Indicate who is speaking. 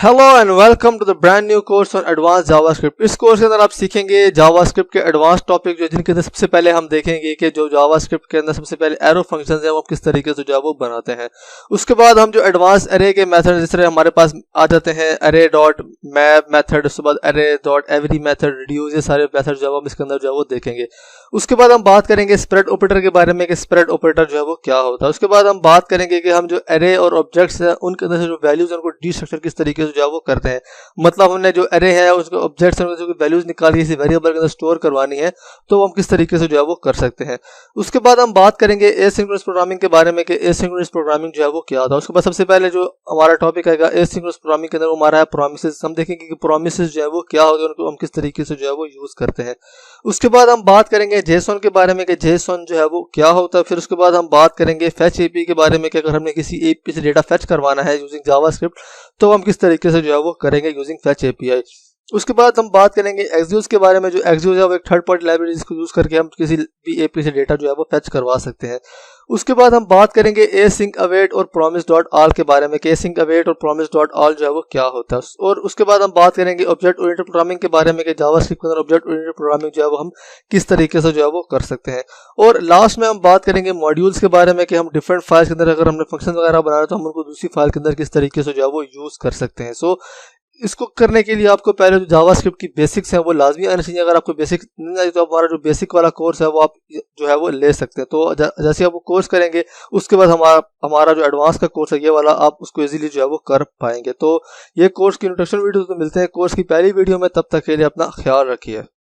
Speaker 1: Hello and welcome to the brand new course on advance JavaScript. इस course के अंदर आप सीखेंगे जावास्क्रिप्ट के एडवांस टॉपिक जो जिनके अंदर सबसे पहले हम देखेंगे कि जो जावास्क्रिप्ट के अंदर सबसे पहले एरो फंक्शंस हैं वो किस तरीके से जो है वो बनाते हैं। उसके बाद हम जो एडवांस एरे के मेथड जिस तरह हमारे पास आ जाते हैं एरे डॉट मैप मेथड, उसके बाद array dot every method, reduce, ये सारे मेथड जो है हम इसके अंदर जो है वो देखेंगे। उसके बाद हम बात करेंगे स्प्रेड ऑपरेटर के बारे में कि स्प्रेड ऑपरेटर जो है वो क्या होता है। उसके बाद हम बात करेंगे कि हम जो एरे और ऑब्जेक्ट्स हैं उनके अंदर से जो वैल्यूज हैं उनको डीस्ट्रक्चर किस तरीके से जो है वो करते हैं। मतलब हमने जो एरे है उसके ऑब्जेक्ट्स हैं जो वैल्यूज निकाली किसी वेरिएबल के अंदर स्टोर करवानी है तो हम किस तरीके से जो है वो कर सकते हैं। उसके बाद हम बात करेंगे एसिंक्रोनस प्रोग्रामिंग के बारे में कि एसिंक्रोनस प्रोग्रामिंग जो है वो क्या होता है। उसके बाद सबसे पहले जो हमारा टॉपिक आएगा एसिंक्रोनस प्रोग्रामिंग के अंदर हमारा है प्रोमिसेस। हम देखेंगे कि प्रोमिसेस जो है वो क्या होते हैं, उनको हम किस तरीके से जो है वो यूज करते हैं। उसके बाद हम बात करेंगे जेसॉन के बारे में कि जेसॉन जो है वो क्या होता है। फिर उसके बाद हम बात करेंगे फेच एपी के बारे में कि अगर हमने किसी एपी से डेटा फेच करवाना है यूजिंग जावास्क्रिप्ट तो हम किस तरीके से जो है वो करेंगे यूजिंग फेच एपीआई। उसके बाद हम बात करेंगे एक्सिक्यूज के बारे में। जो एक्सिक्यूज है वो एक थर्ड पार्टी लाइब्रेरी को यूज करके हम किसी भी एपी से डेटा जो है वो फेच करवा सकते हैं। उसके बाद हम बात करेंगे एसिंक अवेट और प्रॉमिस डॉट ऑल के बारे में कि एसिंक अवेट और प्रॉमिस डॉट ऑल जो है वो क्या होता है। और उसके बाद हम बात करेंगे ऑब्जेक्ट ओरिएंटेड प्रोग्रामिंग के बारे में कि जावास्क्रिप्ट के अंदर ऑब्जेक्ट ओरिएंटेड प्रोग्रामिंग जो है वो हम किस तरीके से जो है वो कर सकते हैं। और लास्ट में हम बात करेंगे मॉड्यूल्स के बारे में कि हम डिफरेंट फाइल्स के अंदर अगर हमने फंक्शन वगैरह बनाना है तो हम उनको दूसरी फाइल के अंदर किस तरीके से जो है वो यूज कर सकते हैं। सो इसको करने के लिए आपको पहले जो जावास्क्रिप्ट की बेसिक्स हैं वो लाजमी आनी चाहिए। अगर आपको बेसिक नहीं आई तो हमारा जो बेसिक वाला कोर्स है वो आप जो है वो ले सकते हैं। तो जैसे आप वो कोर्स करेंगे उसके बाद हमारा जो एडवांस का कोर्स है ये वाला आप उसको इजीली जो है वो कर पाएंगे। तो ये कोर्स की इंट्रोडक्शन वीडियो तो मिलते हैं कोर्स की पहली वीडियो में, तब तक के लिए अपना ख्याल रखिए।